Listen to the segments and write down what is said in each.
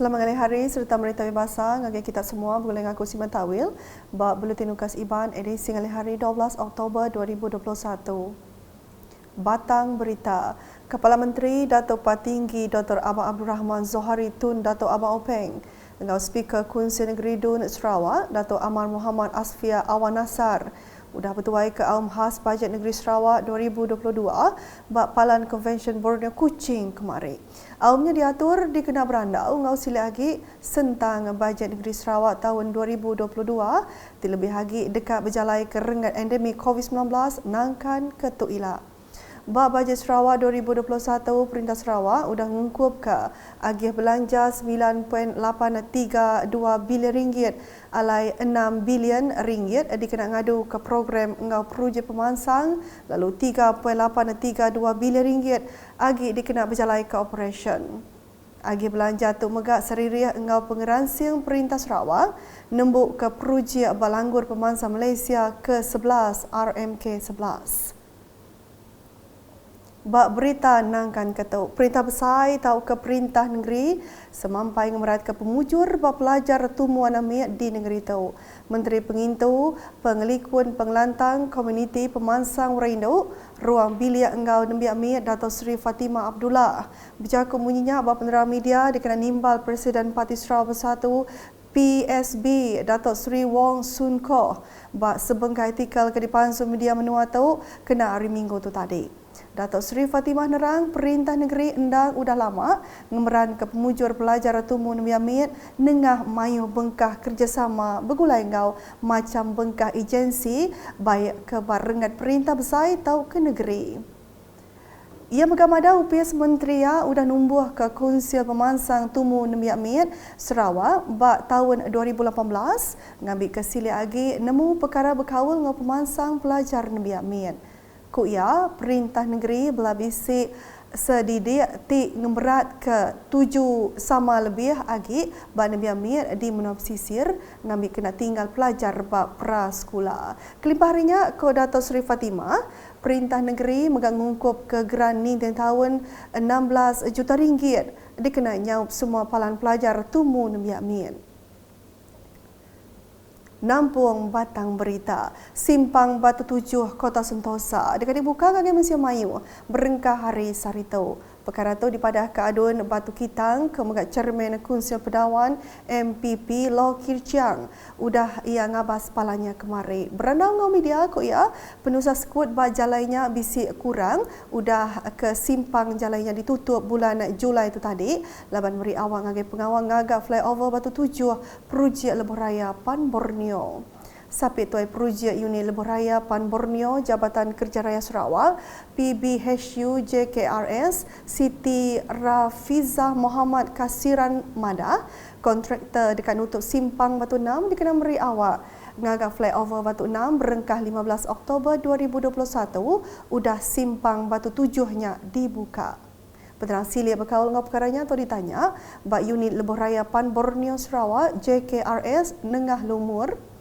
Selamat hari serta merita bebasa ngagi kita semua boleh ngaku Siman Tawil bab buletin ukas Iban edisi hari 12 Oktober 2021. Batang berita. Kepala Menteri Datuk Patinggi Dr. Abang Abdul Rahman Zohari Tun Datuk Abang Openg dengan Speaker Kunsi Negeri Dun Sarawak Datuk Amar Muhammad Asfia Awan Nasar sudah bertuai ke Aum Khas Bajet Negeri Sarawak 2022 bab Palan Convention Borneo Kuching kemarin. Aumnya diatur di Kena Berandau ngau sila lagi sentang Bajet Negeri Sarawak tahun 2022 terlebih lagi dekat berjalai ke rengat endemik COVID-19 nangkan ketuk ilak. Bab Bajet Sarawak 2021, Perintah Sarawak sudah mengungkup ke agih belanja 9.832 bilion ringgit alai 6 bilion ringgit dikena ngadu ke program ngau projek pemansang lalu 3.832 bilion ringgit agih dikena berjalai ke operation. Agih belanja tu megak seririh engau pengeransiang Perintah Sarawak nembuk ke projek balanggur pemansang Malaysia ke-11 RMK-11. Bak berita nangkan ketuk Perintah Besar tahu ke Perintah Negeri semampai ngemerat ke pemujur bak pelajar tumuan amik di negeri tahu. Menteri Pengintu Pengelikun Pengelantang Komuniti Pemansang Warainduk Ruang Bilik Engau Nembi Amik Dato' Sri Fatimah Abdullah berjaku munyinya bak penerang media dikena nimbal Presiden Parti Sarawak Bersatu PSB Dato' Sri Wong Sun Koh bak sebengkai artikel ke dipansu media menua tahu kena hari Minggu tu tadi. Dato' Sri Fatimah nerang Perintah Negeri endang udah lama ngemeran ke pemujur pelajar tumu Nabi Amit nengah mayu bengkah kerjasama begulai ngau macam bengkah agensi baik ke barengat Perintah Besar atau ke negeri. Ia megamada UPS Menteri udah numbuh ke Konsil Pemansang Tumu Nabi Amit Sarawak bak tahun 2018 ngambil ke sili lagi nemu perkara berkawal ngau pemansang pelajar Nabi Amit. Kuya Perintah Negeri belah bisik sedidik ti ngemberat ke 7 sama lebih agi bak Nabi Amir di menua pesisir ngambil kena tinggal pelajar bak prasekolah. Kelimpah harinya ko Dato' Sri Fatimah, Perintah Negeri megang ngungkup ke geran ni tahun 16 juta ringgit dikena nyaup semua palan pelajar tumu Nabi Amir. Nampung Batang Berita, Simpang Batu Tujuh, Kota Sentosa, dekat dibuka kaki Malaysia Melayu, berengkah hari Sarito. Perkara itu dipadah ke adun Batu Kitang ke megat Cermin Kunsil Pedawan MPP Law Kirchiang. Udah ia ngabas palanya kemari. Berandau ngau media ko ia penusah sekut bak jalainya bisik kurang. Udah ke simpang jalainya ditutup bulan Julai itu tadi. Laban beri awang ngagak pengawang ngagak flyover Batu Tujuh projek Lebuh Raya Pan Borneo. Sapit Tuai Projek Unit Lebuh Raya Pan Borneo Jabatan Kerja Raya Sarawak PBHU JKRS Siti Rafizah Muhammad Kasiran Madah kontraktor dekat nutup simpang Batu 6 dikena meri awak ngagak flyover Batu 6 berengkah 15 Oktober 2021 udah simpang Batu 7-nya dibuka. Penerang silik berkawal ngau perkaranya atau ditanya bak unit Lebuh Raya Pan Borneo Sarawak JKRS Nengah Lumur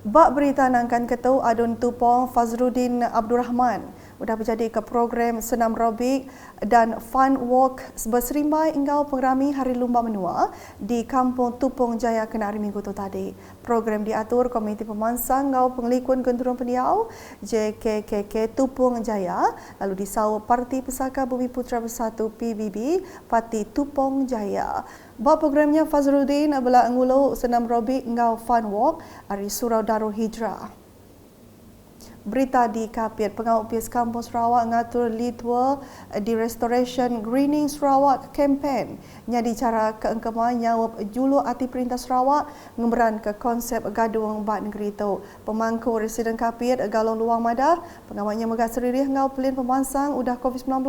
bak berita nangkan ketua Adun Tupong Fazruddin Abdul Rahman sudah berjadi ke program senam aerobik dan fun walk berserimbai engau pengerami Hari Lumba Menua di Kampung Tupong Jaya kena hari Minggu tu tadi. Program diatur Komiti Pemansang ngau Pengelikun Genturun Pendiau JKKK Tupong Jaya lalu disau Parti Pesaka Bumi Putra Bersatu PBB Parti Tupong Jaya. Bab programnya Fazruddin adalah ngulu senam aerobik ngau fun walk hari Surau Darul Hijrah. Berita di Kapit, Pengawal UPS Kampung Sarawak ngatur lead tour di Restoration Greening Sarawak campaign yang dicara keengkeman nyawab julu arti Perintah Sarawak ngemberan ke konsep gadung bak negeri itu. Pemangku Residen Kapit Galong Luang Madah, pengawalnya megat seririh ngau pelin pemansang udah COVID-19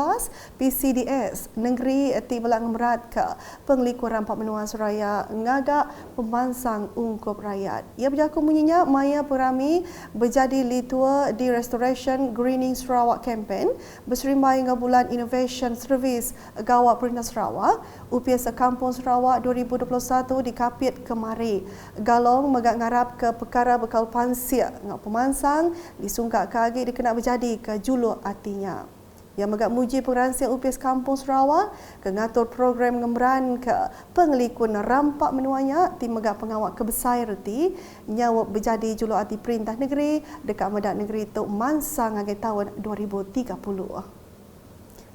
PCDS negeri ti belak ngemberat ke penglikur rampak menua Seraya ngagak pemansang ungkup rakyat. Ia berjaku munyinya maya perami berjadi lead tour Water di Restoration Greening Sarawak Campaign berserimbai dengan Bulan Innovation Service Gawat Perintah Sarawak, UPS Kampung Sarawak 2021 dikapit kemari. Galong megak ngarap ke perkara bekal pansia ngak pemansang disungkak kagi dikena berjadi ke juluh artinya. Yang megak muji pengeransian UPS Kampung Sarawak ke ngatur program ngemran ke pengelikun rampak menuanya ti megak pengawak kebesar reti nyawa berjadi juluh arti perintah negeri dekat medak negeri tu mansang agak tahun 2030.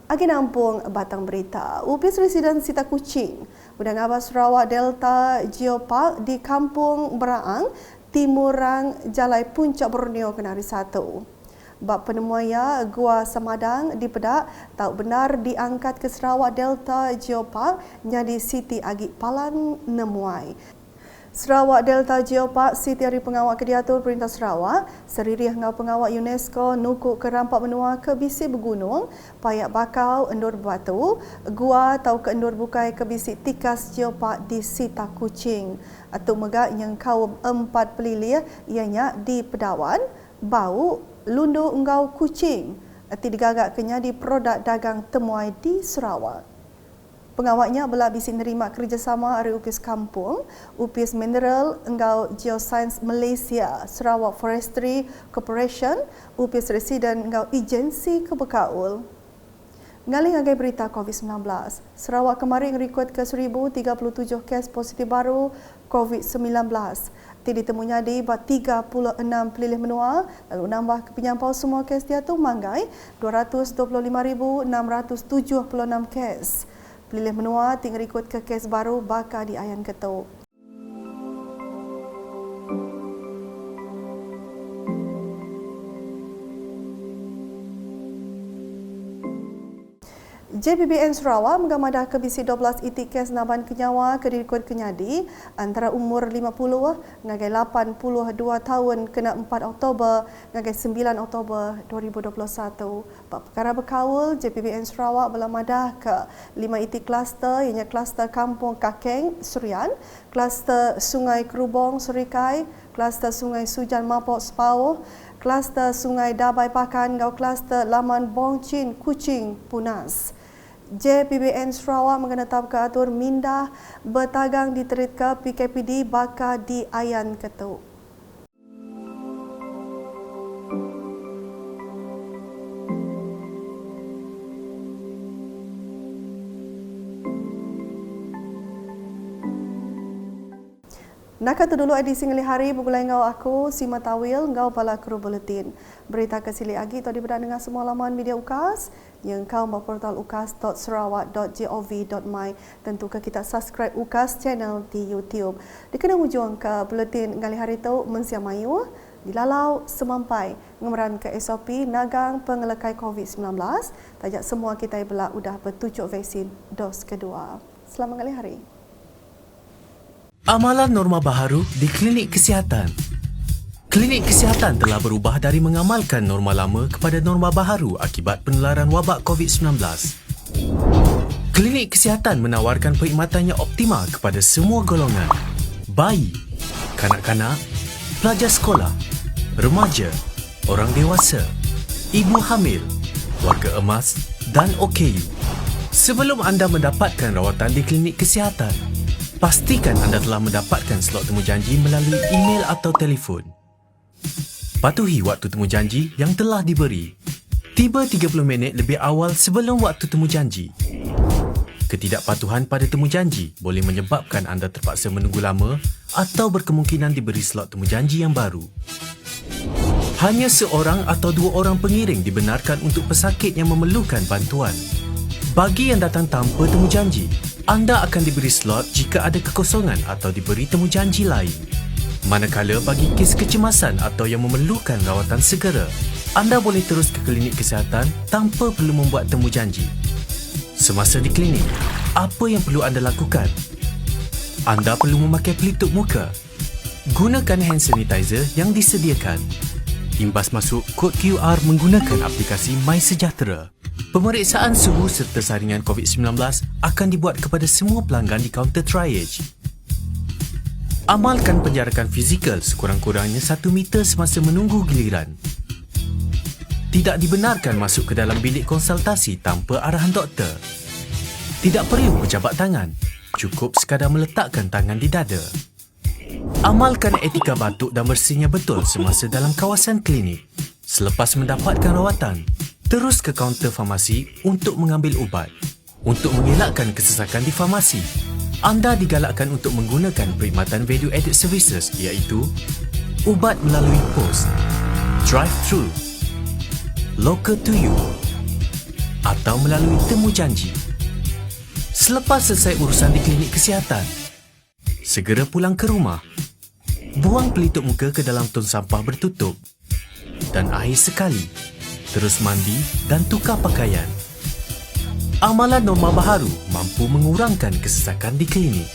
Agi nampung batang berita. UPS Residen Sita Kuching, Udang Abas Sarawak Delta Geopark di Kampung Beraang, Timurang Jalai Puncak Borneo Kenari 1. Bab penemuaya Gua Samadang di Pedak tak benar diangkat ke Sarawak Delta Geopark jadi Siti Agi Palan Nemuai. Sarawak Delta Geopark Siti Hari Pengawak Kediatur Perintah Sarawak seririh ngau pengawak UNESCO nukuk ke rampak menua ke bisi bergunung payak bakau endur batu gua atau ke endur bukai ke bisi tikas geopark di Sita Kuching atau megak yang kaum 4 pelilih ianya di Pedawan, Bau, Lundu Enggau Kuching ati digagak kenya di produk dagang temuai di Sarawak. Pengawaknya belah bisi nerima kerjasama dari UPS Kampung, UPS Mineral Enggau Geoscience Malaysia, Sarawak Forestry Corporation, UPS Residen Enggau Agensi Kebekaul. Ngalih ngagai berita COVID-19, Sarawak kemarin rekod ke 1,037 kes positif baru COVID-19. Ditemunya di 36 pelilih menua, lalu nambah ke penyampau semua kes dia tu manggai 225,676 kes. Pelilih menua tinggal ikut ke kes baru bakal di Ayan Ketuk. JPBN Sarawak mengamadah ke bisi 12 iti kes naban kenyawa ke dirikut kenyadi antara umur 50 ngagai 82 tahun kena 4 Oktober ngagai 9 Oktober 2021. Bab perkara berkawal, JPBN Sarawak berlamadah ke 5 iti kluster ianya kluster Kampung Kakeng, Surian, kluster Sungai Kerubong, Serikai, kluster Sungai Sujan Mapok, Sepauh, kluster Sungai Dabai Pakan, ngau kluster Laman Bongchin, Kuching, Punas. JPBN Sarawak mengenetap ke atur mindah bertagang diterita PKPD bakal di Ayan Ketuk. Nak tu dulu edisi ngali hari bergulai ngau aku Sima Tawil ngau bala kru buletin. Berita kesili agi tadi berada dengan semua laman media UKAS yang kau mau portal ukas.sarawak.gov.my. Tentu ke kita subscribe UKAS channel di YouTube. Dikena ujung ke buletin ngali hari tu mensiam mayu dilalau semampai ngemeran ke SOP nagang pengelekai COVID-19. Tajak semua kita belak udah bertujuk vaksin dos kedua. Selamat ngali hari. Amalan norma baharu di klinik kesihatan. Klinik kesihatan telah berubah dari mengamalkan norma lama kepada norma baharu akibat penularan wabak COVID-19. Klinik kesihatan menawarkan perkhidmatan yang optimal kepada semua golongan. Bayi, kanak-kanak, pelajar sekolah, remaja, orang dewasa, ibu hamil, warga emas dan OKU. Sebelum anda mendapatkan rawatan di klinik kesihatan, pastikan anda telah mendapatkan slot temujanji melalui email atau telefon. Patuhi waktu temujanji yang telah diberi. Tiba 30 minit lebih awal sebelum waktu temujanji. Ketidakpatuhan pada temujanji boleh menyebabkan anda terpaksa menunggu lama atau berkemungkinan diberi slot temujanji yang baru. Hanya seorang atau 2 orang pengiring dibenarkan untuk pesakit yang memerlukan bantuan. Bagi yang datang tanpa temujanji, anda akan diberi slot jika ada kekosongan atau diberi temujanji lain. Manakala bagi kes kecemasan atau yang memerlukan rawatan segera, anda boleh terus ke klinik kesihatan tanpa perlu membuat temujanji. Semasa di klinik, apa yang perlu anda lakukan? Anda perlu memakai pelitup muka. Gunakan hand sanitizer yang disediakan. Imbas masuk kod QR menggunakan aplikasi MySejahtera. Pemeriksaan suhu serta saringan COVID-19 akan dibuat kepada semua pelanggan di kaunter triage. Amalkan penjarakan fizikal sekurang-kurangnya 1 meter semasa menunggu giliran. Tidak dibenarkan masuk ke dalam bilik konsultasi tanpa arahan doktor. Tidak perlu berjabat tangan, cukup sekadar meletakkan tangan di dada. Amalkan etika batuk dan bersihnya betul semasa dalam kawasan klinik. Selepas mendapatkan rawatan, terus ke kaunter farmasi untuk mengambil ubat. Untuk mengelakkan kesesakan di farmasi, anda digalakkan untuk menggunakan perkhidmatan value added services iaitu ubat melalui pos, drive-thru, local to you atau melalui temu janji. Selepas selesai urusan di klinik kesihatan, segera pulang ke rumah. Buang pelitup muka ke dalam tong sampah bertutup. Dan akhir sekali, terus mandi dan tukar pakaian. Amalan norma baharu mampu mengurangkan kesesakan di klinik.